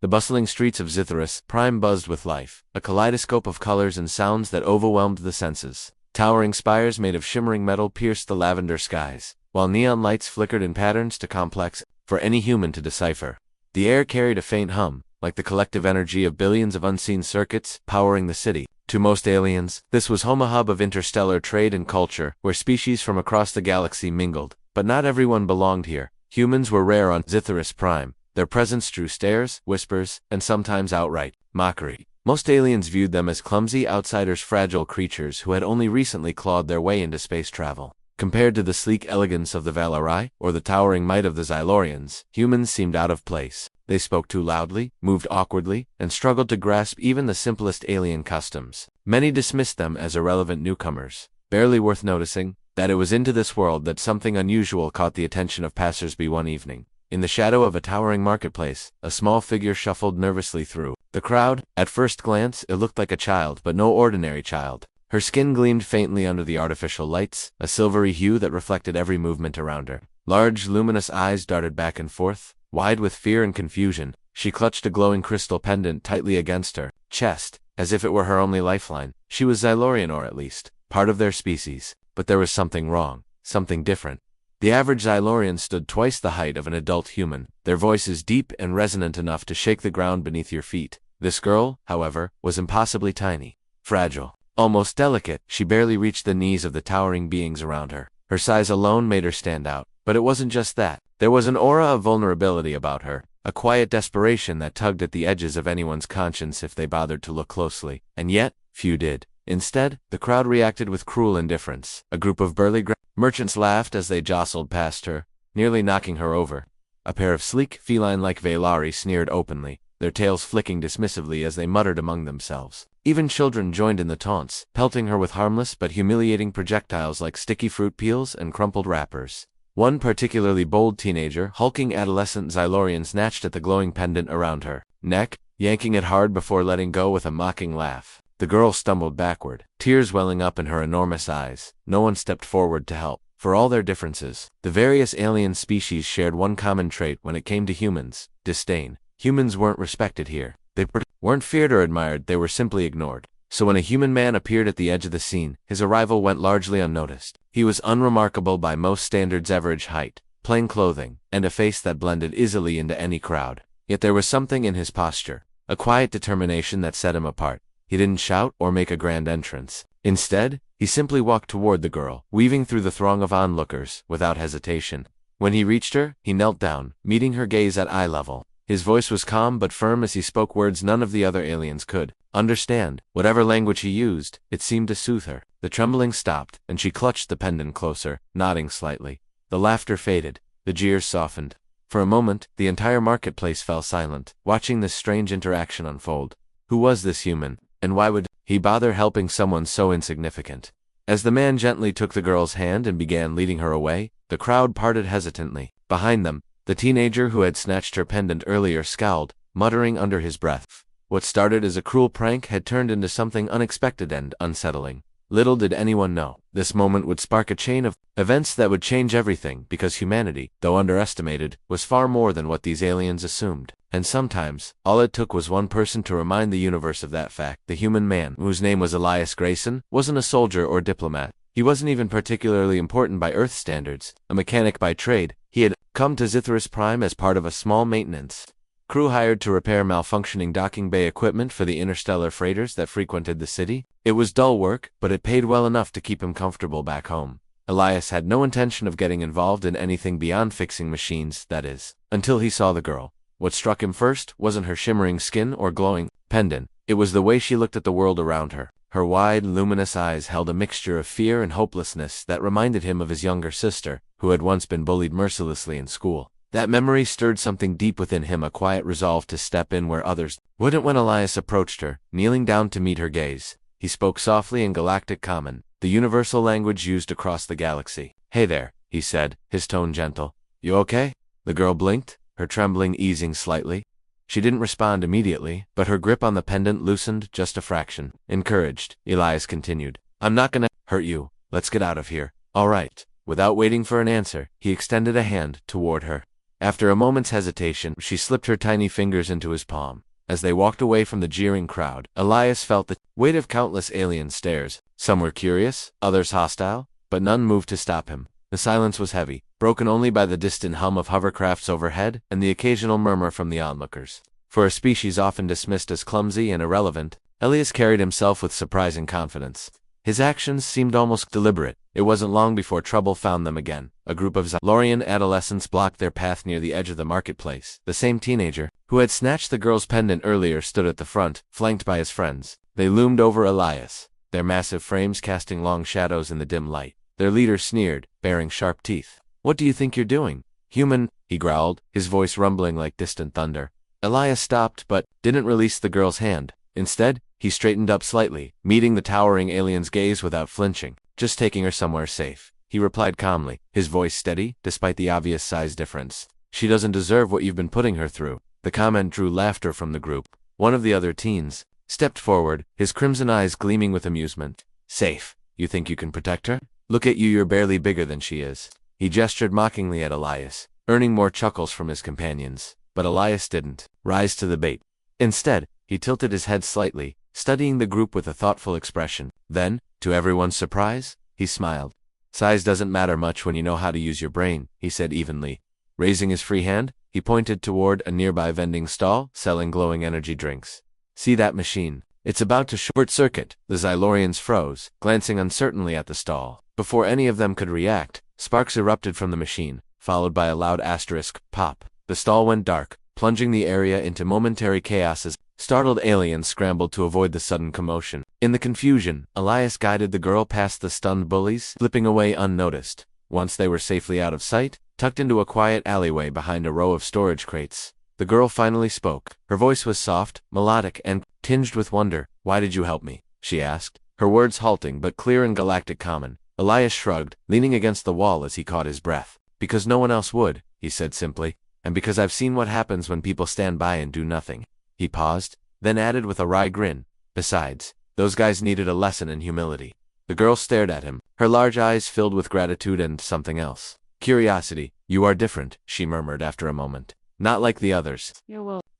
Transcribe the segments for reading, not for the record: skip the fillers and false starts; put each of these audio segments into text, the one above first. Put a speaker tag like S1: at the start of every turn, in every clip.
S1: The bustling streets of Zitherus Prime buzzed with life, a kaleidoscope of colors and sounds that overwhelmed the senses. Towering spires made of shimmering metal pierced the lavender skies, while neon lights flickered in patterns too complex for any human to decipher. The air carried a faint hum, like the collective energy of billions of unseen circuits powering the city. To most aliens, this was home, a hub of interstellar trade and culture, where species from across the galaxy mingled. But not everyone belonged here. Humans were rare on Zitherus Prime. Their presence drew stares, whispers, and sometimes outright mockery. Most aliens viewed them as clumsy outsiders, fragile creatures who had only recently clawed their way into space travel. Compared to the sleek elegance of the Valari, or the towering might of the Xylorians, humans seemed out of place. They spoke too loudly, moved awkwardly, and struggled to grasp even the simplest alien customs. Many dismissed them as irrelevant newcomers, barely worth noticing. That it was into this world that something unusual caught the attention of passersby one evening. In the shadow of a towering marketplace, a small figure shuffled nervously through the crowd. At first glance, it looked like a child, but no ordinary child. Her skin gleamed faintly under the artificial lights, a silvery hue that reflected every movement around her. Large, luminous eyes darted back and forth, wide with fear and confusion. She clutched a glowing crystal pendant tightly against her chest, as if it were her only lifeline. She was Xylorian, or at least part of their species. But there was something wrong, something different. The average Xylorian stood twice the height of an adult human, their voices deep and resonant enough to shake the ground beneath your feet. This girl, however, was impossibly tiny, fragile, almost delicate. She barely reached the knees of the towering beings around her. Her size alone made her stand out. But it wasn't just that. There was an aura of vulnerability about her, a quiet desperation that tugged at the edges of anyone's conscience if they bothered to look closely. And yet, few did. Instead, the crowd reacted with cruel indifference. A group of burly merchants laughed as they jostled past her, nearly knocking her over. A pair of sleek, feline-like Valari sneered openly, their tails flicking dismissively as they muttered among themselves. Even children joined in the taunts, pelting her with harmless but humiliating projectiles like sticky fruit peels and crumpled wrappers. One particularly bold teenager, hulking adolescent Xylorian, snatched at the glowing pendant around her neck, yanking it hard before letting go with a mocking laugh. The girl stumbled backward, tears welling up in her enormous eyes. No one stepped forward to help. For all their differences, the various alien species shared one common trait when it came to humans: disdain. Humans weren't respected here. They weren't feared or admired, they were simply ignored. So when a human man appeared at the edge of the scene, his arrival went largely unnoticed. He was unremarkable by most standards: average height, plain clothing, and a face that blended easily into any crowd. Yet there was something in his posture, a quiet determination that set him apart. He didn't shout or make a grand entrance. Instead, he simply walked toward the girl, weaving through the throng of onlookers, without hesitation. When he reached her, he knelt down, meeting her gaze at eye level. His voice was calm but firm as he spoke words none of the other aliens could understand. Whatever language he used, it seemed to soothe her. The trembling stopped, and she clutched the pendant closer, nodding slightly. The laughter faded. The jeers softened. For a moment, the entire marketplace fell silent, watching this strange interaction unfold. Who was this human? And why would he bother helping someone so insignificant? As the man gently took the girl's hand and began leading her away, the crowd parted hesitantly. Behind them, the teenager who had snatched her pendant earlier scowled, muttering under his breath. What started as a cruel prank had turned into something unexpected and unsettling. Little did anyone know, this moment would spark a chain of events that would change everything, because humanity, though underestimated, was far more than what these aliens assumed. And sometimes, all it took was one person to remind the universe of that fact. The human man, whose name was Elias Grayson, wasn't a soldier or diplomat. He wasn't even particularly important by Earth standards, a mechanic by trade. He had come to Zitherus Prime as part of a small maintenance crew hired to repair malfunctioning docking bay equipment for the interstellar freighters that frequented the city. It was dull work, but it paid well enough to keep him comfortable back home. Elias had no intention of getting involved in anything beyond fixing machines, that is, until he saw the girl. What struck him first wasn't her shimmering skin or glowing pendant. It was the way she looked at the world around her. Her wide, luminous eyes held a mixture of fear and hopelessness that reminded him of his younger sister, who had once been bullied mercilessly in school. That memory stirred something deep within him, a quiet resolve to step in where others wouldn't. When Elias approached her, kneeling down to meet her gaze, he spoke softly in Galactic Common, the universal language used across the galaxy. "Hey there," he said, his tone gentle. "You okay?" The girl blinked, her trembling easing slightly. She didn't respond immediately, but her grip on the pendant loosened just a fraction. Encouraged, Elias continued, "I'm not gonna hurt you. Let's get out of here." "All right." Without waiting for an answer, he extended a hand toward her. After a moment's hesitation, she slipped her tiny fingers into his palm. As they walked away from the jeering crowd, Elias felt the weight of countless alien stares. Some were curious, others hostile, but none moved to stop him. The silence was heavy, broken only by the distant hum of hovercrafts overhead and the occasional murmur from the onlookers. For a species often dismissed as clumsy and irrelevant, Elias carried himself with surprising confidence. His actions seemed almost deliberate. It wasn't long before trouble found them again. A group of Zylorian adolescents blocked their path near the edge of the marketplace. The same teenager who had snatched the girl's pendant earlier stood at the front, flanked by his friends. They loomed over Elias, their massive frames casting long shadows in the dim light. Their leader sneered, baring sharp teeth. "What do you think you're doing, human?" he growled, his voice rumbling like distant thunder. Elias stopped but didn't release the girl's hand. Instead, he straightened up slightly, meeting the towering alien's gaze without flinching. "Just taking her somewhere safe," he replied calmly, his voice steady, despite the obvious size difference. "She doesn't deserve what you've been putting her through." The comment drew laughter from the group. One of the other teens stepped forward, his crimson eyes gleaming with amusement. "Safe? You think you can protect her? Look at you, you're barely bigger than she is." He gestured mockingly at Elias, earning more chuckles from his companions. But Elias didn't rise to the bait. Instead, he tilted his head slightly, studying the group with a thoughtful expression. Then, to everyone's surprise, he smiled. "Size doesn't matter much when you know how to use your brain," he said evenly. Raising his free hand, he pointed toward a nearby vending stall selling glowing energy drinks. "See that machine? It's about to short-circuit." The Zylorians froze, glancing uncertainly at the stall. Before any of them could react, sparks erupted from the machine, followed by a loud asterisk pop. The stall went dark, plunging the area into momentary chaos as startled aliens scrambled to avoid the sudden commotion. In the confusion, Elias guided the girl past the stunned bullies, slipping away unnoticed. Once they were safely out of sight, tucked into a quiet alleyway behind a row of storage crates, the girl finally spoke. Her voice was soft, melodic, and tinged with wonder. "Why did you help me?" she asked, her words halting but clear in galactic common. Elias shrugged, leaning against the wall as he caught his breath. "Because no one else would," he said simply. "And because I've seen what happens when people stand by and do nothing." He paused, then added with a wry grin, "Besides, those guys needed a lesson in humility." The girl stared at him, her large eyes filled with gratitude and something else. "Curiosity. You are different," she murmured after a moment. "Not like the others."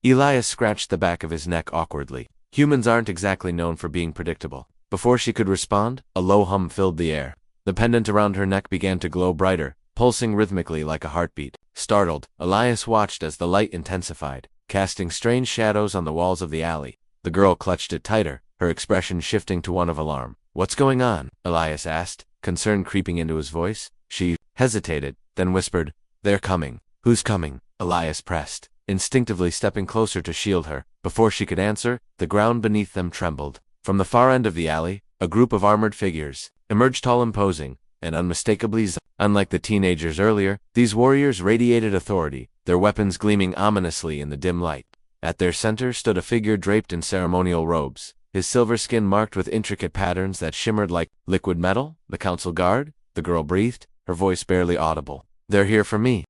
S1: Elias scratched the back of his neck awkwardly. Humans aren't exactly known for being predictable. Before she could respond, a low hum filled the air. The pendant around her neck began to glow brighter, pulsing rhythmically like a heartbeat. Startled, Elias watched as the light intensified, casting strange shadows on the walls of the alley. The girl clutched it tighter, her expression shifting to one of alarm. "What's going on?" Elias asked, concern creeping into his voice. She hesitated, then whispered, "They're coming." "Who's coming?" Elias pressed, instinctively stepping closer to shield her. Before she could answer, the ground beneath them trembled. From the far end of the alley, a group of armored figures emerged, tall, imposing, and unmistakably unlike the teenagers earlier. These warriors radiated authority, their weapons gleaming ominously in the dim light. At their center stood a figure draped in ceremonial robes, his silver skin marked with intricate patterns that shimmered like liquid metal. "The council guard?" the girl breathed, her voice barely audible. "They're here for me."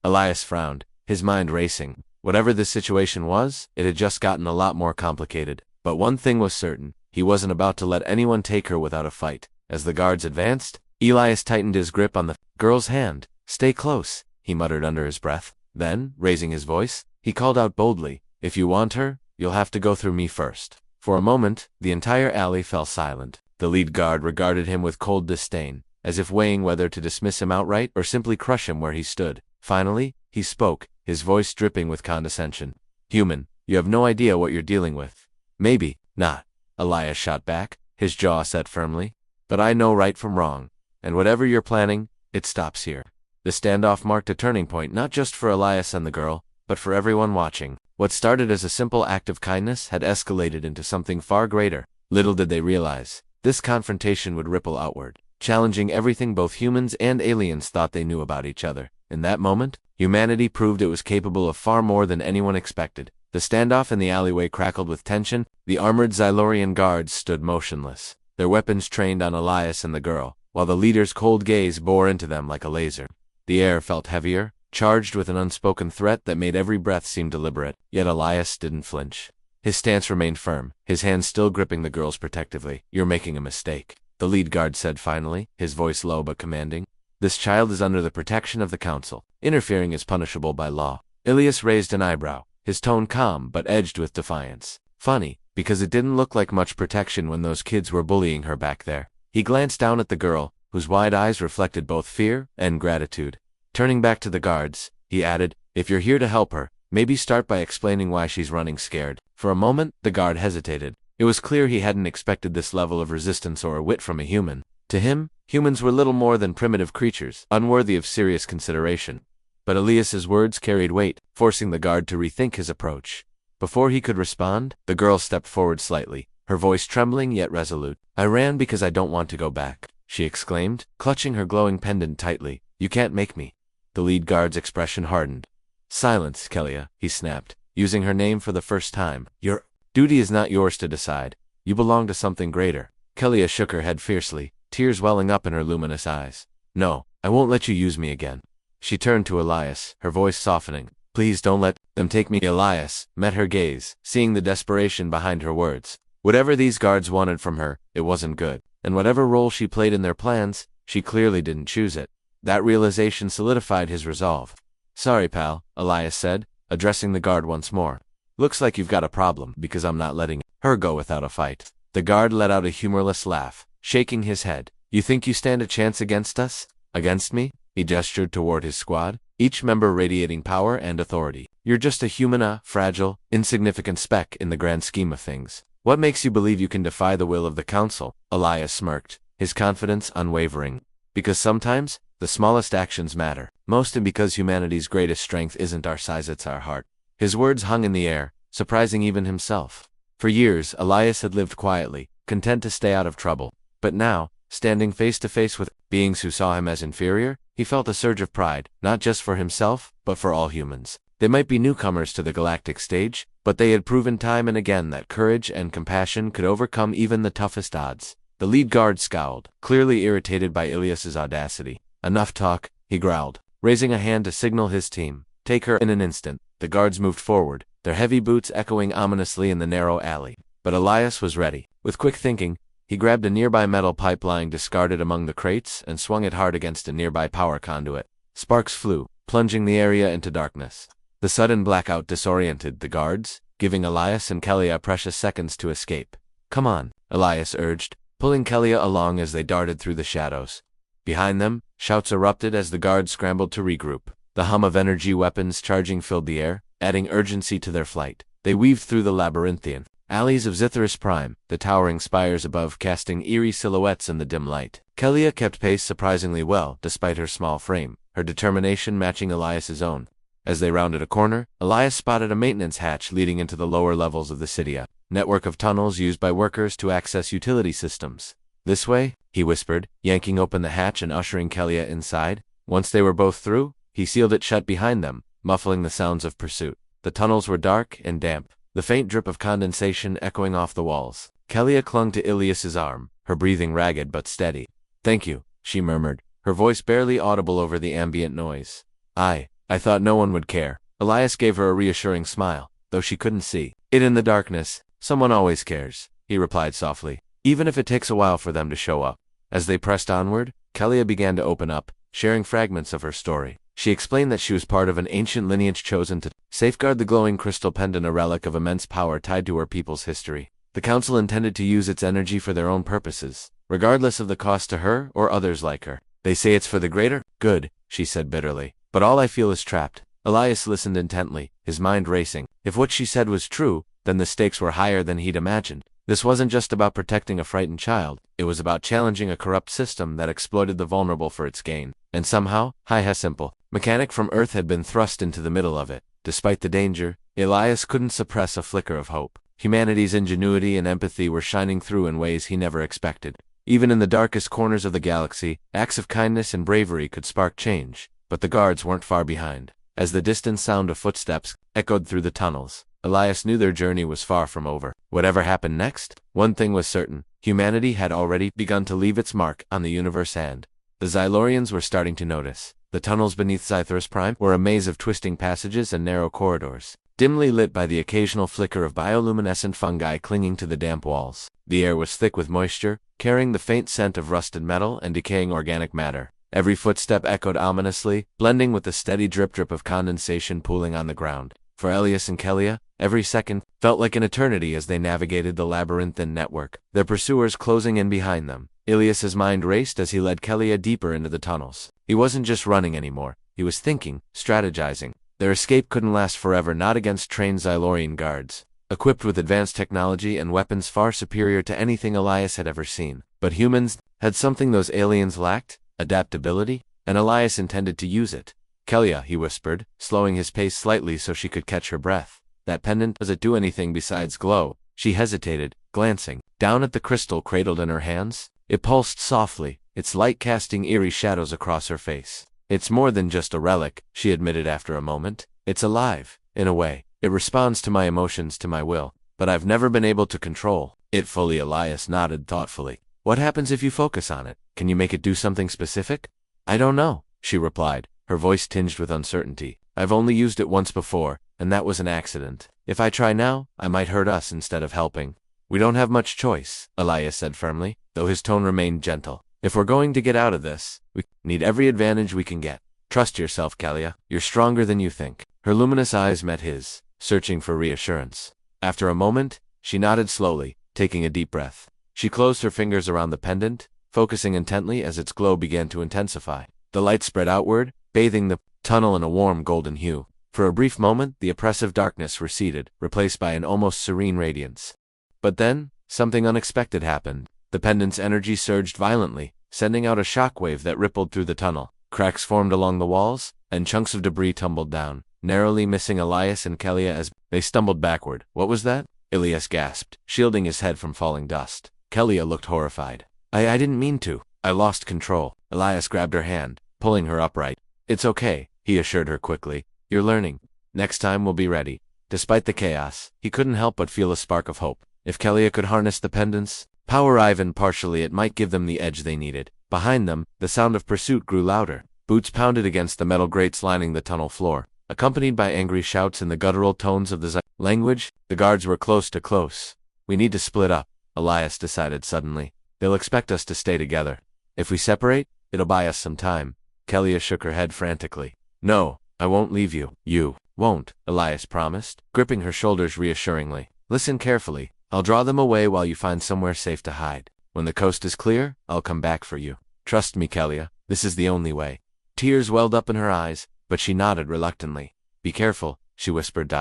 S1: Elias frowned, his mind racing. Whatever this situation was, it had just gotten a lot more complicated. But one thing was certain, he wasn't about to let anyone take her without a fight. As the guards advanced, Elias tightened his grip on the girl's hand. "Stay close," he muttered under his breath. Then, raising his voice, he called out boldly, "If you want her, you'll have to go through me first." For a moment, the entire alley fell silent. The lead guard regarded him with cold disdain, as if weighing whether to dismiss him outright or simply crush him where he stood. Finally, he spoke, his voice dripping with condescension. "Human, you have no idea what you're dealing with." "Maybe not," Elias shot back, his jaw set firmly. "But I know right from wrong. And whatever you're planning, it stops here." The standoff marked a turning point not just for Elias and the girl, but for everyone watching. What started as a simple act of kindness had escalated into something far greater. Little did they realize, this confrontation would ripple outward, challenging everything both humans and aliens thought they knew about each other. In that moment, humanity proved it was capable of far more than anyone expected. The standoff in the alleyway crackled with tension. The armored Zylorian guards stood motionless, their weapons trained on Elias and the girl, while the leader's cold gaze bore into them like a laser. The air felt heavier, charged with an unspoken threat that made every breath seem deliberate, yet Elias didn't flinch. His stance remained firm, his hands still gripping the girl's protectively. "You're making a mistake," the lead guard said finally, his voice low but commanding. This child is under the protection of the council. Interfering is punishable by law. Ilias raised an eyebrow, his tone calm but edged with defiance. Funny, because it didn't look like much protection when those kids were bullying her back there. He glanced down at the girl, whose wide eyes reflected both fear and gratitude. Turning back to the guards, he added, "If you're here to help her, maybe start by explaining why she's running scared." For a moment, the guard hesitated. It was clear he hadn't expected this level of resistance or wit from a human. To him, humans were little more than primitive creatures, unworthy of serious consideration. But Ilias's words carried weight, forcing the guard to rethink his approach. Before he could respond, the girl stepped forward slightly, her voice trembling yet resolute. "I ran because I don't want to go back," she exclaimed, clutching her glowing pendant tightly. "You can't make me." The lead guard's expression hardened. "Silence, Kelia," he snapped, using her name for the first time. "Your duty is not yours to decide. You belong to something greater." Kelia shook her head fiercely, tears welling up in her luminous eyes. "No, I won't let you use me again." She turned to Elias, her voice softening. "Please don't let them take me." Elias met her gaze, seeing the desperation behind her words. Whatever these guards wanted from her, it wasn't good. And whatever role she played in their plans, she clearly didn't choose it. That realization solidified his resolve. "Sorry, pal," Elias said, addressing the guard once more. "Looks like you've got a problem, because I'm not letting her go without a fight." The guard let out a humorless laugh, shaking his head. "You think you stand a chance against us? Against me?" He gestured toward his squad, each member radiating power and authority. "You're just a human, fragile, insignificant speck in the grand scheme of things. What makes you believe you can defy the will of the council?" Elias smirked, his confidence unwavering. "Because sometimes, the smallest actions matter. Most, and because humanity's greatest strength isn't our size, it's our heart." His words hung in the air, surprising even himself. For years, Elias had lived quietly, content to stay out of trouble. But now, standing face to face with beings who saw him as inferior, he felt a surge of pride, not just for himself, but for all humans. They might be newcomers to the galactic stage, but they had proven time and again that courage and compassion could overcome even the toughest odds. The lead guard scowled, clearly irritated by Ilias's audacity. "Enough talk," he growled, raising a hand to signal his team. "Take her." In an instant, the guards moved forward, their heavy boots echoing ominously in the narrow alley. But Elias was ready. With quick thinking, he grabbed a nearby metal pipe lying discarded among the crates and swung it hard against a nearby power conduit. Sparks flew, plunging the area into darkness. The sudden blackout disoriented the guards, giving Elias and Kelia precious seconds to escape. "Come on," Elias urged, pulling Kelia along as they darted through the shadows. Behind them, shouts erupted as the guards scrambled to regroup. The hum of energy weapons charging filled the air, adding urgency to their flight. They weaved through the labyrinthian alleys of Zithris Prime, the towering spires above casting eerie silhouettes in the dim light. Kelia kept pace surprisingly well, despite her small frame, her determination matching Elias's own. As they rounded a corner, Elias spotted a maintenance hatch leading into the lower levels of the city, a network of tunnels used by workers to access utility systems. "This way," he whispered, yanking open the hatch and ushering Kelia inside. Once they were both through, he sealed it shut behind them, muffling the sounds of pursuit. The tunnels were dark and damp, the faint drip of condensation echoing off the walls. Kelia clung to Ilias's arm, her breathing ragged but steady. "Thank you," she murmured, her voice barely audible over the ambient noise. I thought no one would care." Elias gave her a reassuring smile, though she couldn't see it in the darkness. "Someone always cares," he replied softly, "even if it takes a while for them to show up." As they pressed onward, Kelia began to open up, sharing fragments of her story. She explained that she was part of an ancient lineage chosen to safeguard the glowing crystal pendant, a relic of immense power tied to her people's history. The council intended to use its energy for their own purposes, regardless of the cost to her or others like her. "They say it's for the greater good," she said bitterly, "but all I feel is trapped." Elias listened intently, his mind racing. If what she said was true, then the stakes were higher than he'd imagined. This wasn't just about protecting a frightened child, it was about challenging a corrupt system that exploited the vulnerable for its gain. And somehow, simple mechanic from Earth had been thrust into the middle of it. Despite the danger, Elias couldn't suppress a flicker of hope. Humanity's ingenuity and empathy were shining through in ways he never expected. Even in the darkest corners of the galaxy, acts of kindness and bravery could spark change. But the guards weren't far behind. As the distant sound of footsteps echoed through the tunnels, Elias knew their journey was far from over. Whatever happened next, one thing was certain: humanity had already begun to leave its mark on the universe, and the Xylorians were starting to notice. The tunnels beneath Zithris Prime were a maze of twisting passages and narrow corridors, dimly lit by the occasional flicker of bioluminescent fungi clinging to the damp walls. The air was thick with moisture, carrying the faint scent of rusted metal and decaying organic matter. Every footstep echoed ominously, blending with the steady drip-drip of condensation pooling on the ground. For Elias and Kelia, every second felt like an eternity as they navigated the labyrinthine network, their pursuers closing in behind them. Elias's mind raced as he led Kelia deeper into the tunnels. He wasn't just running anymore. He was thinking, strategizing. Their escape couldn't last forever, not against trained Xylorian guards, equipped with advanced technology and weapons far superior to anything Elias had ever seen. But humans had something those aliens lacked: adaptability, and Elias intended to use it. Kelia, he whispered, slowing his pace slightly so she could catch her breath. That pendant, does it do anything besides glow? She hesitated, glancing down at the crystal cradled in her hands. It pulsed softly, its light casting eerie shadows across her face. It's more than just a relic, she admitted after a moment. It's alive, in a way. It responds to my emotions, to my will, but I've never been able to control it fully. Elias nodded thoughtfully. What happens if you focus on it? Can you make it do something specific? I don't know, she replied, her voice tinged with uncertainty. I've only used it once before, and that was an accident. If I try now, I might hurt us instead of helping. We don't have much choice, Elias said firmly, though his tone remained gentle. If we're going to get out of this, we need every advantage we can get. Trust yourself, Kelia. You're stronger than you think. Her luminous eyes met his, searching for reassurance. After a moment, she nodded slowly, taking a deep breath. She closed her fingers around the pendant, focusing intently as its glow began to intensify. The light spread outward, bathing the tunnel in a warm golden hue. For a brief moment, the oppressive darkness receded, replaced by an almost serene radiance. But then, something unexpected happened. The pendant's energy surged violently, sending out a shockwave that rippled through the tunnel. Cracks formed along the walls, and chunks of debris tumbled down, narrowly missing Elias and Kelia as they stumbled backward. What was that? Elias gasped, shielding his head from falling dust. Kelia looked horrified. I didn't mean to. I lost control. Elias grabbed her hand, pulling her upright. It's okay, he assured her quickly. You're learning. Next time we'll be ready. Despite the chaos, he couldn't help but feel a spark of hope. If Kelia could harness the pendants, power even partially, it might give them the edge they needed. Behind them, the sound of pursuit grew louder. Boots pounded against the metal grates lining the tunnel floor, accompanied by angry shouts in the guttural tones of the language. The guards were close to close. We need to split up, Elias decided suddenly. They'll expect us to stay together. If we separate, it'll buy us some time. Kelia shook her head frantically. No, I won't leave you. You won't, Elias promised, gripping her shoulders reassuringly. Listen carefully. I'll draw them away while you find somewhere safe to hide. When the coast is clear, I'll come back for you. Trust me, Kelia. This is the only way. Tears welled up in her eyes, but she nodded reluctantly. Be careful, she whispered.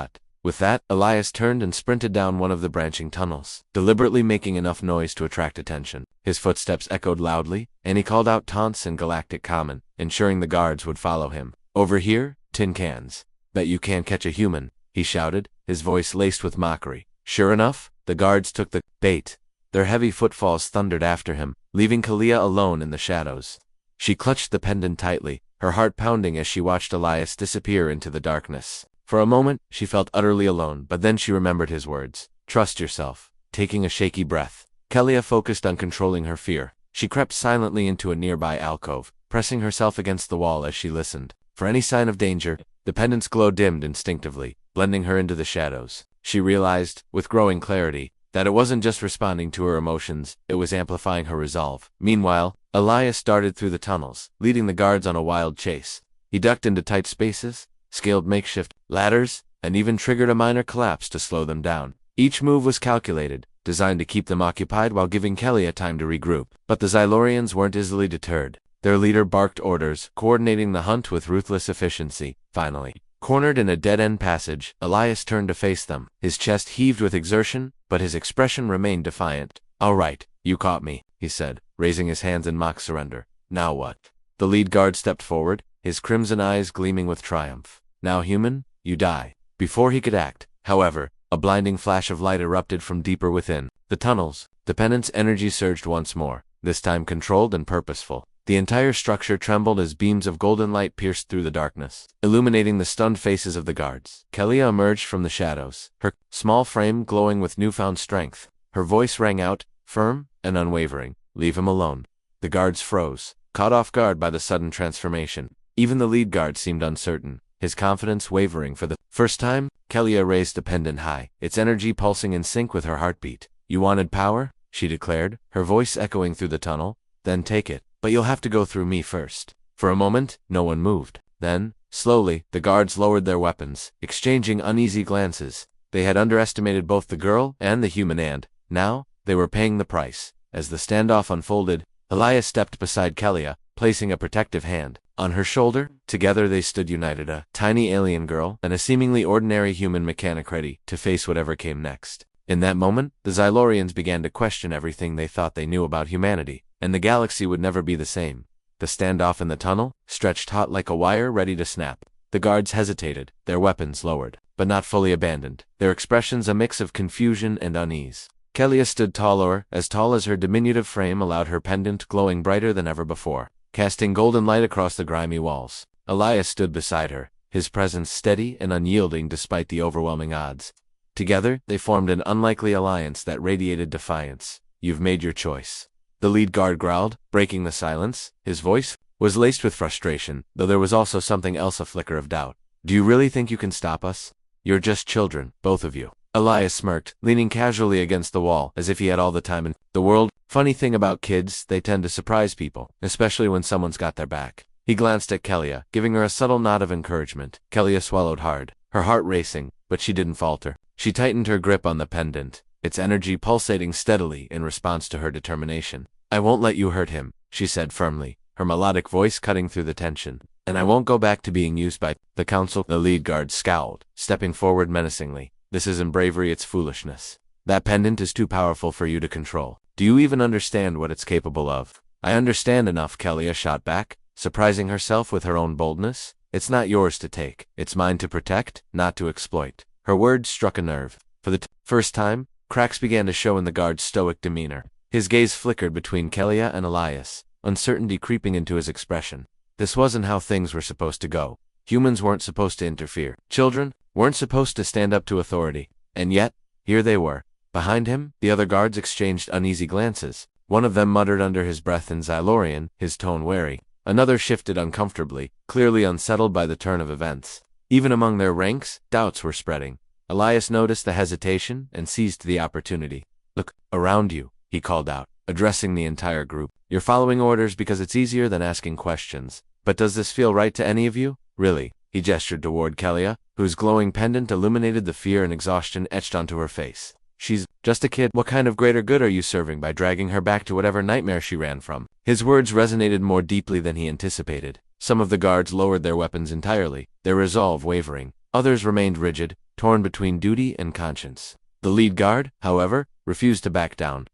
S1: With that, Elias turned and sprinted down one of the branching tunnels, deliberately making enough noise to attract attention. His footsteps echoed loudly, and he called out taunts in Galactic Common, ensuring the guards would follow him. Over here, tin cans. Bet you can't catch a human, he shouted, his voice laced with mockery. Sure enough, the guards took the bait. Their heavy footfalls thundered after him, leaving Kelia alone in the shadows. She clutched the pendant tightly, her heart pounding as she watched Elias disappear into the darkness. For a moment, she felt utterly alone, but then she remembered his words. Trust yourself. Taking a shaky breath, Kelia focused on controlling her fear. She crept silently into a nearby alcove, pressing herself against the wall as she listened. For any sign of danger, the pendant's glow dimmed instinctively, blending her into the shadows. She realized, with growing clarity, that it wasn't just responding to her emotions, it was amplifying her resolve. Meanwhile, Elias darted through the tunnels, leading the guards on a wild chase. He ducked into tight spaces, scaled makeshift ladders, and even triggered a minor collapse to slow them down. Each move was calculated, designed to keep them occupied while giving Kelia time to regroup. But the Xylorians weren't easily deterred. Their leader barked orders, coordinating the hunt with ruthless efficiency. Finally, cornered in a dead-end passage, Elias turned to face them. His chest heaved with exertion, but his expression remained defiant. All right, you caught me, he said, raising his hands in mock surrender. Now what? The lead guard stepped forward, his crimson eyes gleaming with triumph. Now, human, you die. Before he could act, however, a blinding flash of light erupted from deeper within the tunnels. The pendant's energy surged once more, this time controlled and purposeful. The entire structure trembled as beams of golden light pierced through the darkness, illuminating the stunned faces of the guards. Kelia emerged from the shadows, her small frame glowing with newfound strength. Her voice rang out, firm and unwavering. Leave him alone. The guards froze, caught off guard by the sudden transformation. Even the lead guard seemed uncertain, his confidence wavering. For the first time, Kelia raised the pendant high, its energy pulsing in sync with her heartbeat. You wanted power? She declared, her voice echoing through the tunnel. Then take it. But you'll have to go through me first. For a moment, no one moved. Then, slowly, the guards lowered their weapons, exchanging uneasy glances. They had underestimated both the girl and the human and, now, they were paying the price. As the standoff unfolded, Elias stepped beside Kelia, placing a protective hand on her shoulder. Together they stood united, a tiny alien girl and a seemingly ordinary human mechanic ready to face whatever came next. In that moment, the Xylorians began to question everything they thought they knew about humanity, and the galaxy would never be the same. The standoff in the tunnel stretched taut like a wire ready to snap. The guards hesitated, their weapons lowered, but not fully abandoned, their expressions a mix of confusion and unease. Kelia stood taller, as tall as her diminutive frame allowed, her pendant glowing brighter than ever before, casting golden light across the grimy walls. Elias stood beside her, his presence steady and unyielding despite the overwhelming odds. Together, they formed an unlikely alliance that radiated defiance. "You've made your choice," the lead guard growled, breaking the silence. His voice was laced with frustration, though there was also something else, a flicker of doubt. "Do you really think you can stop us? You're just children, both of you." Elias smirked, leaning casually against the wall, as if he had all the time in the world. Funny thing about kids, they tend to surprise people, especially when someone's got their back. He glanced at Kelia, giving her a subtle nod of encouragement. Kelia swallowed hard, her heart racing, but she didn't falter. She tightened her grip on the pendant, its energy pulsating steadily in response to her determination. "I won't let you hurt him," she said firmly, her melodic voice cutting through the tension. "And I won't go back to being used by the council." The lead guard scowled, stepping forward menacingly. "This isn't bravery, it's foolishness. That pendant is too powerful for you to control. Do you even understand what it's capable of?" "I understand enough," Kelia shot back, surprising herself with her own boldness. "It's not yours to take. It's mine to protect, not to exploit." Her words struck a nerve. For the first time, cracks began to show in the guard's stoic demeanor. His gaze flickered between Kelia and Elias, uncertainty creeping into his expression. This wasn't how things were supposed to go. Humans weren't supposed to interfere. Children weren't supposed to stand up to authority. And yet, here they were. Behind him, the other guards exchanged uneasy glances. One of them muttered under his breath in Xylorian, his tone wary. Another shifted uncomfortably, clearly unsettled by the turn of events. Even among their ranks, doubts were spreading. Elias noticed the hesitation and seized the opportunity. "Look around you," he called out, addressing the entire group. "You're following orders because it's easier than asking questions. But does this feel right to any of you? Really?" He gestured toward Kelia, whose glowing pendant illuminated the fear and exhaustion etched onto her face. "She's just a kid. What kind of greater good are you serving by dragging her back to whatever nightmare she ran from?" His words resonated more deeply than he anticipated. Some of the guards lowered their weapons entirely, their resolve wavering. Others remained rigid, torn between duty and conscience. The lead guard, however, refused to back down.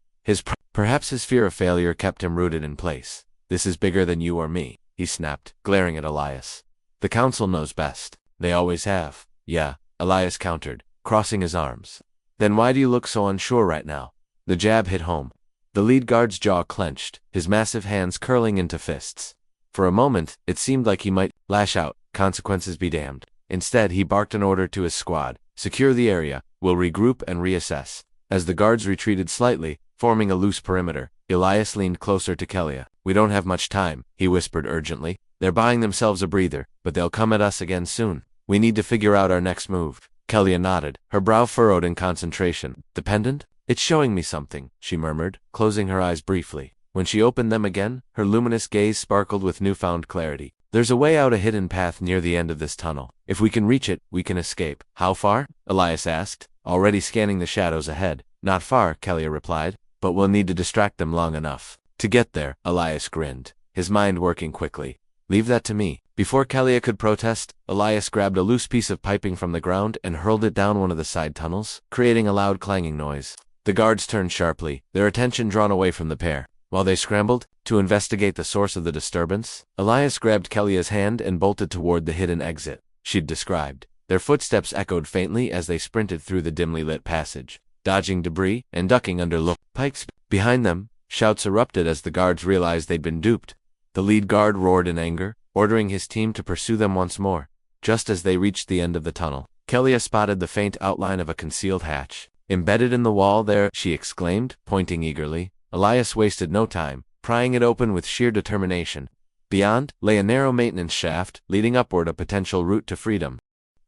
S1: Perhaps his fear of failure kept him rooted in place. "This is bigger than you or me," he snapped, glaring at Elias. "The council knows best. They always have." "Yeah," Elias countered, crossing his arms. "Then why do you look so unsure right now?" The jab hit home. The lead guard's jaw clenched, his massive hands curling into fists. For a moment, it seemed like he might lash out, consequences be damned. Instead, he barked an order to his squad. "Secure the area. We'll regroup and reassess." As the guards retreated slightly, forming a loose perimeter, Elias leaned closer to Kelia. "We don't have much time," he whispered urgently. "They're buying themselves a breather, but they'll come at us again soon. We need to figure out our next move." Kelia nodded, her brow furrowed in concentration. "The pendant? It's showing me something," she murmured, closing her eyes briefly. When she opened them again, her luminous gaze sparkled with newfound clarity. "There's a way out, a hidden path near the end of this tunnel. If we can reach it, we can escape." "How far?" Elias asked, already scanning the shadows ahead. "Not far," Kelia replied, "but we'll need to distract them long enough to get there." Elias grinned, his mind working quickly. "Leave that to me." Before Kelia could protest, Elias grabbed a loose piece of piping from the ground and hurled it down one of the side tunnels, creating a loud clanging noise. The guards turned sharply, their attention drawn away from the pair. While they scrambled to investigate the source of the disturbance, Elias grabbed Kelia's hand and bolted toward the hidden exit she'd described. Their footsteps echoed faintly as they sprinted through the dimly lit passage, dodging debris and ducking under pikes. Behind them, shouts erupted as the guards realized they'd been duped. The lead guard roared in anger, ordering his team to pursue them once more. Just as they reached the end of the tunnel, Kelia spotted the faint outline of a concealed hatch. "Embedded in the wall there," she exclaimed, pointing eagerly. Elias wasted no time, prying it open with sheer determination. Beyond lay a narrow maintenance shaft, leading upward, a potential route to freedom.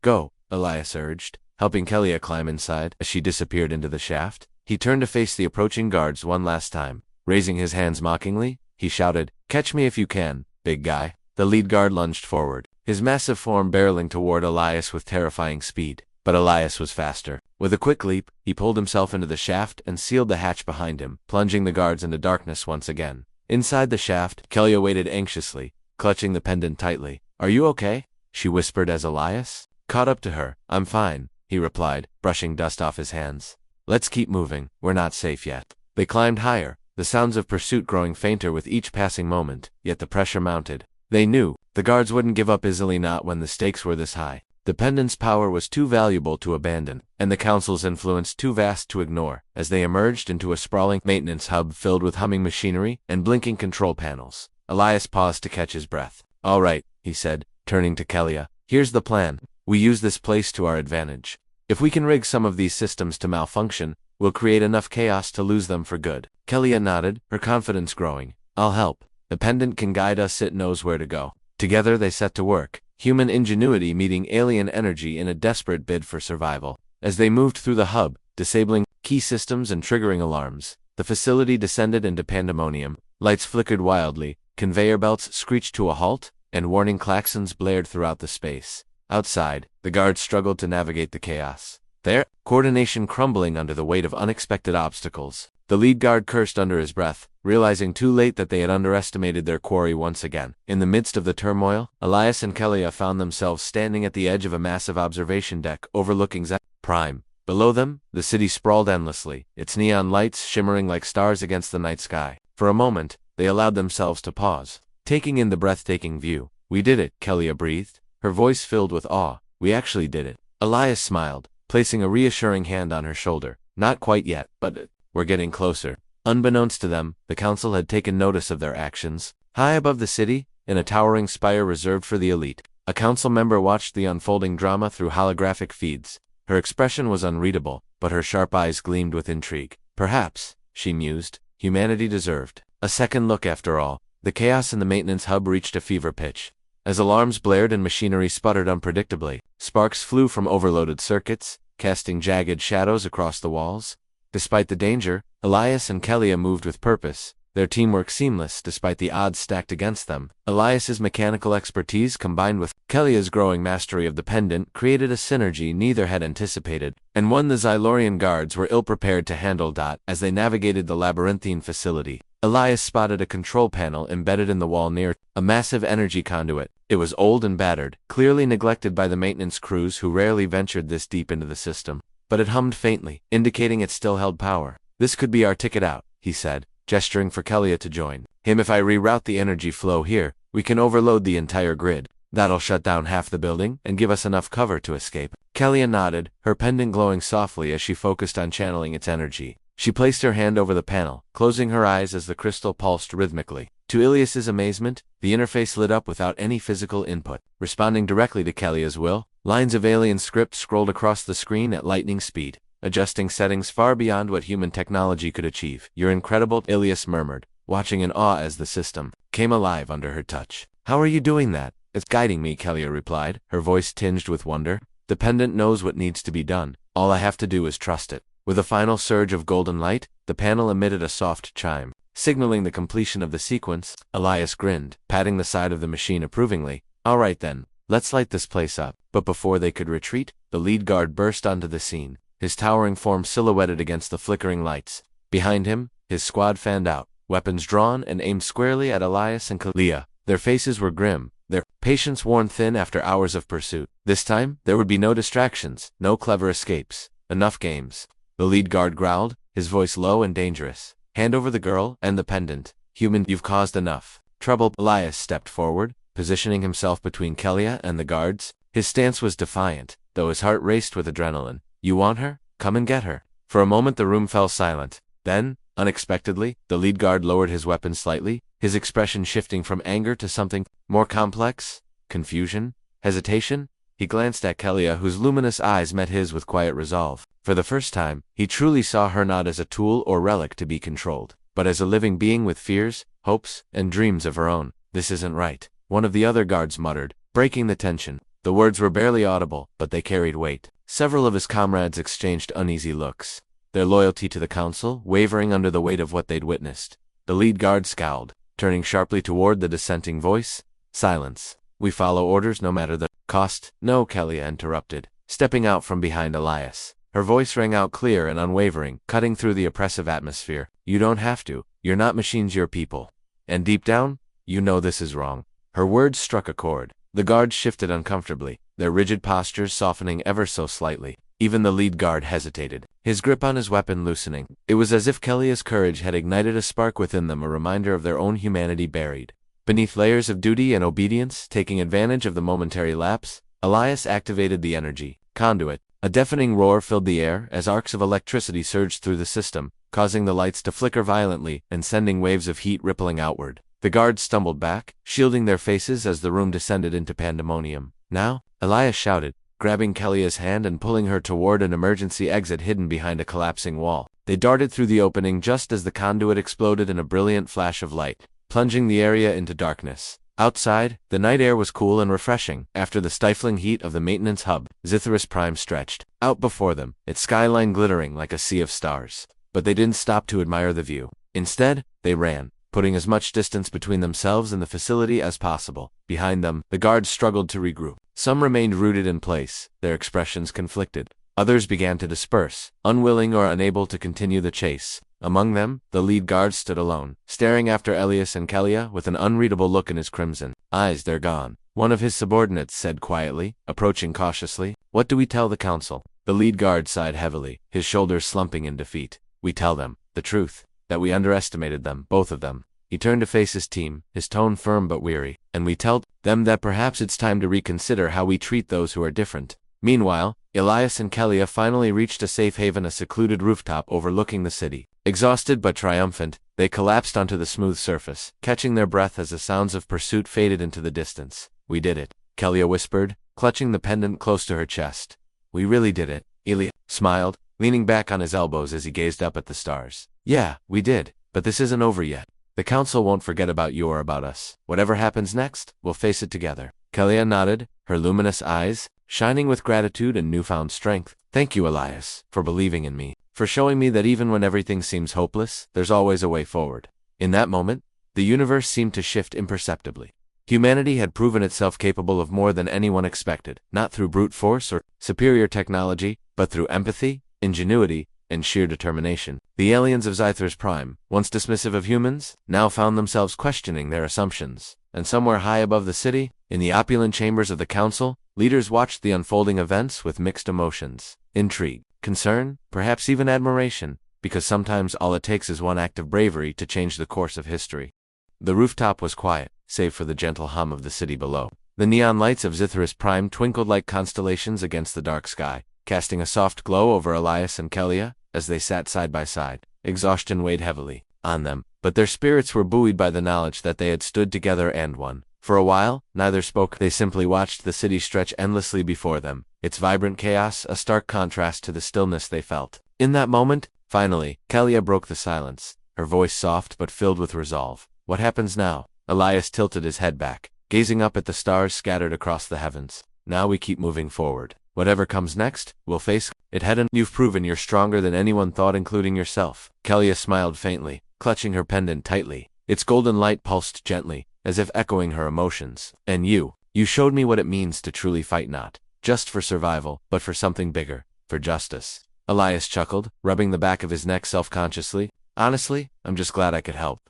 S1: "Go," Elias urged, helping Kelia climb inside. As she disappeared into the shaft, he turned to face the approaching guards one last time. Raising his hands mockingly, he shouted, "Catch me if you can, big guy." The lead guard lunged forward, his massive form barreling toward Elias with terrifying speed. But Elias was faster. With a quick leap, he pulled himself into the shaft and sealed the hatch behind him, plunging the guards into darkness once again. Inside the shaft, Kelia waited anxiously, clutching the pendant tightly. "Are you okay?" she whispered as Elias caught up to her. "I'm fine," he replied, brushing dust off his hands. "Let's keep moving. We're not safe yet." They climbed higher, the sounds of pursuit growing fainter with each passing moment, yet the pressure mounted. They knew the guards wouldn't give up easily, not when the stakes were this high. The pendant's power was too valuable to abandon, and the council's influence too vast to ignore. As they emerged into a sprawling maintenance hub filled with humming machinery and blinking control panels, Elias paused to catch his breath. "All right," he said, turning to Kelia. "Here's the plan. We use this place to our advantage. If we can rig some of these systems to malfunction, we'll create enough chaos to lose them for good." Kelia nodded, her confidence growing. "I'll help. The pendant can guide us, it knows where to go." Together they set to work, human ingenuity meeting alien energy in a desperate bid for survival. As they moved through the hub, disabling key systems and triggering alarms, the facility descended into pandemonium. Lights flickered wildly, conveyor belts screeched to a halt, and warning klaxons blared throughout the space. Outside, the guards struggled to navigate the chaos, their coordination crumbling under the weight of unexpected obstacles. The lead guard cursed under his breath, realizing too late that they had underestimated their quarry once again. In the midst of the turmoil, Elias and Kelia found themselves standing at the edge of a massive observation deck overlooking Zet Prime. Below them, the city sprawled endlessly, its neon lights shimmering like stars against the night sky. For a moment, they allowed themselves to pause, taking in the breathtaking view. "We did it," Kelia breathed, her voice filled with awe. "We actually did it." Elias smiled, placing a reassuring hand on her shoulder. "Not quite yet, but we're getting closer." Unbeknownst to them, the council had taken notice of their actions. High above the city, in a towering spire reserved for the elite, a council member watched the unfolding drama through holographic feeds. Her expression was unreadable, but her sharp eyes gleamed with intrigue. Perhaps, she mused, humanity deserved a second look after all. The chaos in the maintenance hub reached a fever pitch. As alarms blared and machinery sputtered unpredictably, sparks flew from overloaded circuits, casting jagged shadows across the walls. Despite the danger, Elias and Kelia moved with purpose, their teamwork seamless despite the odds stacked against them. Elias's mechanical expertise combined with Kelia's growing mastery of the pendant created a synergy neither had anticipated, and one the Xylorian guards were ill-prepared to handle. As they navigated the labyrinthine facility, Elias spotted a control panel embedded in the wall near a massive energy conduit. It was old and battered, clearly neglected by the maintenance crews who rarely ventured this deep into the system. But it hummed faintly, indicating it still held power. "This could be our ticket out," he said, gesturing for Kelia to join him. "If I reroute the energy flow here, we can overload the entire grid. That'll shut down half the building and give us enough cover to escape." Kelia nodded, her pendant glowing softly as she focused on channeling its energy. She placed her hand over the panel, closing her eyes as the crystal pulsed rhythmically. To Ilias's amazement, the interface lit up without any physical input, responding directly to Kelia's will. Lines of alien script scrolled across the screen at lightning speed, adjusting settings far beyond what human technology could achieve. "You're incredible," Ilias murmured, watching in awe as the system came alive under her touch. "How are you doing that?" "It's guiding me," Kelia replied, her voice tinged with wonder. "The pendant knows what needs to be done. All I have to do is trust it." With a final surge of golden light, the panel emitted a soft chime, signaling the completion of the sequence. Elias grinned, patting the side of the machine approvingly. "All right then, let's light this place up." But before they could retreat, the lead guard burst onto the scene, his towering form silhouetted against the flickering lights. Behind him, his squad fanned out, weapons drawn and aimed squarely at Elias and Kelia. Their faces were grim, their patience worn thin after hours of pursuit. This time, there would be no distractions, no clever escapes. Enough games. The lead guard growled, his voice low and dangerous. "Hand over the girl and the pendant. Human, you've caused enough trouble." Elias stepped forward, positioning himself between Kelia and the guards. His stance was defiant, though his heart raced with adrenaline. "You want her? Come and get her." For a moment the room fell silent. Then, unexpectedly, the lead guard lowered his weapon slightly, his expression shifting from anger to something more complex. Confusion? Hesitation? He glanced at Kelia, whose luminous eyes met his with quiet resolve. For the first time, he truly saw her not as a tool or relic to be controlled, but as a living being with fears, hopes, and dreams of her own. "This isn't right," one of the other guards muttered, breaking the tension. The words were barely audible, but they carried weight. Several of his comrades exchanged uneasy looks, their loyalty to the council wavering under the weight of what they'd witnessed. The lead guard scowled, turning sharply toward the dissenting voice. Silence. We follow orders no matter the cost. No, Kelly interrupted, stepping out from behind Elias. Her voice rang out clear and unwavering, cutting through the oppressive atmosphere. You don't have to. You're not machines, you're people. And deep down, you know this is wrong. Her words struck a chord. The guards shifted uncomfortably, their rigid postures softening ever so slightly. Even the lead guard hesitated, his grip on his weapon loosening. It was as if Kelly's courage had ignited a spark within them, a reminder of their own humanity buried beneath layers of duty and obedience. Taking advantage of the momentary lapse, Elias activated the energy conduit. A deafening roar filled the air as arcs of electricity surged through the system, causing the lights to flicker violently and sending waves of heat rippling outward. The guards stumbled back, shielding their faces as the room descended into pandemonium. Now, Elias shouted, grabbing Kelly's hand and pulling her toward an emergency exit hidden behind a collapsing wall. They darted through the opening just as the conduit exploded in a brilliant flash of light, plunging the area into darkness. Outside, the night air was cool and refreshing. After the stifling heat of the maintenance hub, Zithris Prime stretched out before them, its skyline glittering like a sea of stars. But they didn't stop to admire the view. Instead, they ran, putting as much distance between themselves and the facility as possible. Behind them, the guards struggled to regroup. Some remained rooted in place, their expressions conflicted. Others began to disperse, unwilling or unable to continue the chase. Among them, the lead guard stood alone, staring after Elias and Kelia with an unreadable look in his crimson eyes. They're gone. One of his subordinates said quietly, approaching cautiously. What do we tell the council? The lead guard sighed heavily, his shoulders slumping in defeat. We tell them the truth, that we underestimated them, both of them. He turned to face his team, his tone firm but weary. And we tell them that perhaps it's time to reconsider how we treat those who are different. Meanwhile, Elias and Kelia finally reached a safe haven, a secluded rooftop overlooking the city. Exhausted but triumphant, they collapsed onto the smooth surface, catching their breath as the sounds of pursuit faded into the distance. We did it, Kelia whispered, clutching the pendant close to her chest. We really did it. Elias smiled, leaning back on his elbows as he gazed up at the stars. Yeah, we did, but this isn't over yet. The council won't forget about you or about us. Whatever happens next, we'll face it together. Kelia nodded, her luminous eyes shining with gratitude and newfound strength. Thank you, Elias, for believing in me, for showing me that even when everything seems hopeless, there's always a way forward. In that moment, the universe seemed to shift imperceptibly. Humanity had proven itself capable of more than anyone expected, not through brute force or superior technology, but through empathy, ingenuity, and sheer determination. The aliens of Zithris Prime, once dismissive of humans, now found themselves questioning their assumptions. And somewhere high above the city, in the opulent chambers of the council, leaders watched the unfolding events with mixed emotions. Intrigue, concern, perhaps even admiration, because sometimes all it takes is one act of bravery to change the course of history. The rooftop was quiet, save for the gentle hum of the city below. The neon lights of Zithris Prime twinkled like constellations against the dark sky, casting a soft glow over Elias and Kelia as they sat side by side. Exhaustion weighed heavily on them, but their spirits were buoyed by the knowledge that they had stood together and won. For a while, neither spoke. They simply watched the city stretch endlessly before them, its vibrant chaos a stark contrast to the stillness they felt. In that moment, finally, Kelia broke the silence, her voice soft but filled with resolve. What happens now? Elias tilted his head back, gazing up at the stars scattered across the heavens. Now we keep moving forward. Whatever comes next, we'll face it head-on. You've proven you're stronger than anyone thought, including yourself. Kelia smiled faintly, clutching her pendant tightly. Its golden light pulsed gently, as if echoing her emotions. And you showed me what it means to truly fight, not just for survival, but for something bigger, for justice. Elias chuckled, rubbing the back of his neck self-consciously. Honestly, I'm just glad I could help.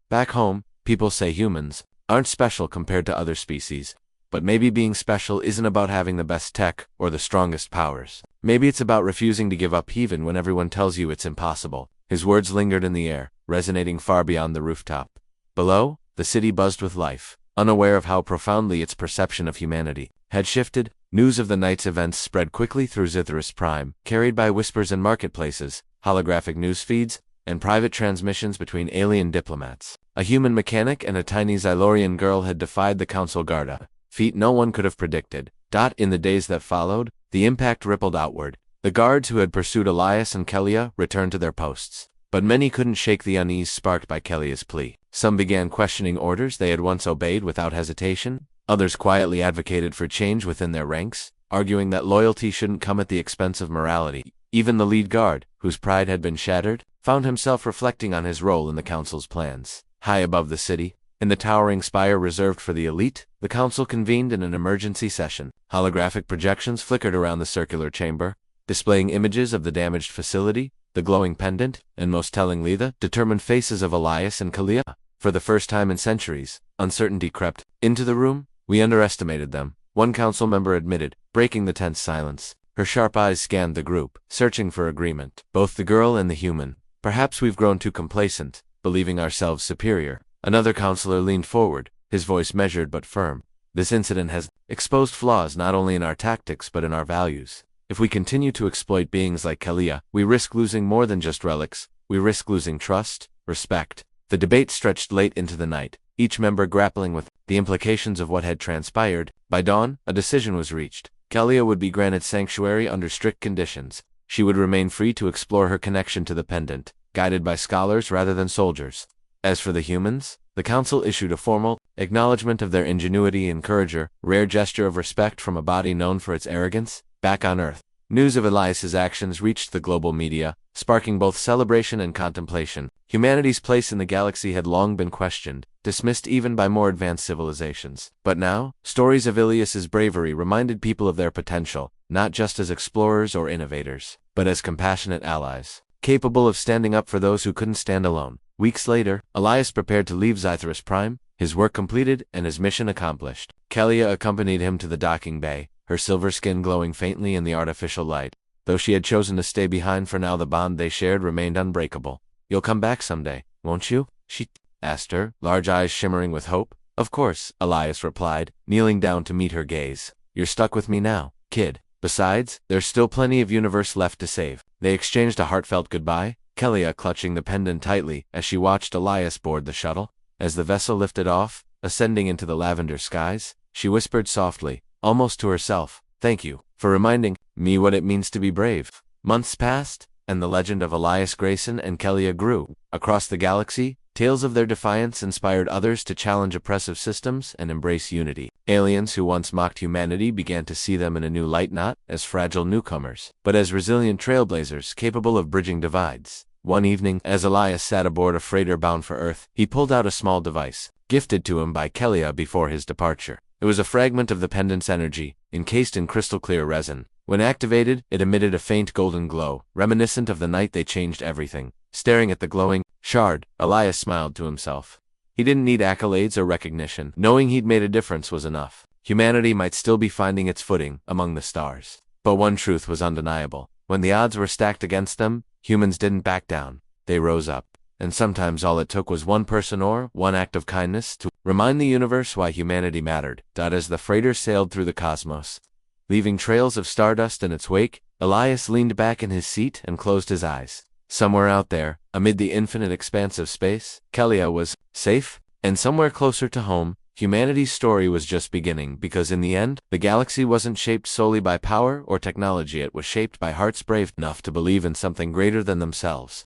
S1: Back home, people say humans aren't special compared to other species. But maybe being special isn't about having the best tech or the strongest powers. Maybe it's about refusing to give up even when everyone tells you it's impossible. His words lingered in the air, resonating far beyond the rooftop. Below, the city buzzed with life, unaware of how profoundly its perception of humanity had shifted. News of the night's events spread quickly through Zithris Prime, carried by whispers in marketplaces, holographic news feeds, and private transmissions between alien diplomats. A human mechanic and a tiny Xylorian girl had defied the council guard. Feat no one could have predicted. In the days that followed, the impact rippled outward. The guards who had pursued Elias and Kelia returned to their posts. But many couldn't shake the unease sparked by Kelia's plea. Some began questioning orders they had once obeyed without hesitation. Others quietly advocated for change within their ranks, arguing that loyalty shouldn't come at the expense of morality. Even the lead guard, whose pride had been shattered, found himself reflecting on his role in the council's plans. High above the city, In the towering spire reserved for the elite, the council convened in an emergency session. Holographic projections flickered around the circular chamber, displaying images of the damaged facility, the glowing pendant, and most tellingly the determined faces of Elias and Kalia. For the first time in centuries, uncertainty crept into the room. We underestimated them, one council member admitted, breaking the tense silence. Her sharp eyes scanned the group, searching for agreement. Both the girl and the human. Perhaps we've grown too complacent, believing ourselves superior. Another counselor leaned forward, his voice measured but firm. This incident has exposed flaws not only in our tactics but in our values. If we continue to exploit beings like Kalia, we risk losing more than just relics. We risk losing trust, respect. The debate stretched late into the night, each member grappling with the implications of what had transpired. By dawn, a decision was reached. Kalia would be granted sanctuary under strict conditions. She would remain free to explore her connection to the pendant, guided by scholars rather than soldiers. As for the humans, the council issued a formal acknowledgement of their ingenuity and courage, a rare gesture of respect from a body known for its arrogance. Back on Earth, news of Elias's actions reached the global media, sparking both celebration and contemplation. Humanity's place in the galaxy had long been questioned, dismissed even by more advanced civilizations. But now, stories of Elias's bravery reminded people of their potential, not just as explorers or innovators, but as compassionate allies, capable of standing up for those who couldn't stand alone. Weeks later, Elias prepared to leave Zythras Prime, his work completed and his mission accomplished. Kalia accompanied him to the docking bay, her silver skin glowing faintly in the artificial light. Though she had chosen to stay behind for now, the bond they shared remained unbreakable. "You'll come back someday, won't you?" she asked her, large eyes shimmering with hope. "Of course," Elias replied, kneeling down to meet her gaze. "You're stuck with me now, kid. Besides, there's still plenty of universe left to save." They exchanged a heartfelt goodbye, Kalia clutching the pendant tightly as she watched Elias board the shuttle. As the vessel lifted off, ascending into the lavender skies, she whispered softly, almost to herself, "Thank you for reminding me what it means to be brave." Months passed, and the legend of Elias Grayson and Kalia grew. Across the galaxy, tales of their defiance inspired others to challenge oppressive systems and embrace unity. Aliens who once mocked humanity began to see them in a new light, not as fragile newcomers, but as resilient trailblazers capable of bridging divides. One evening, as Elias sat aboard a freighter bound for Earth, he pulled out a small device, gifted to him by Kalia before his departure. It was a fragment of the pendant's energy, encased in crystal-clear resin. When activated, it emitted a faint golden glow, reminiscent of the night they changed everything. Staring at the glowing shard, Elias smiled to himself. He didn't need accolades or recognition. Knowing he'd made a difference was enough. Humanity might still be finding its footing among the stars. But one truth was undeniable. When the odds were stacked against them, humans didn't back down. They rose up. And sometimes all it took was one person or one act of kindness to remind the universe why humanity mattered. As the freighter sailed through the cosmos, leaving trails of stardust in its wake, Elias leaned back in his seat and closed his eyes. Somewhere out there, amid the infinite expanse of space, Kalia was safe, and somewhere closer to home, humanity's story was just beginning, because in the end, the galaxy wasn't shaped solely by power or technology. It was shaped by hearts brave enough to believe in something greater than themselves.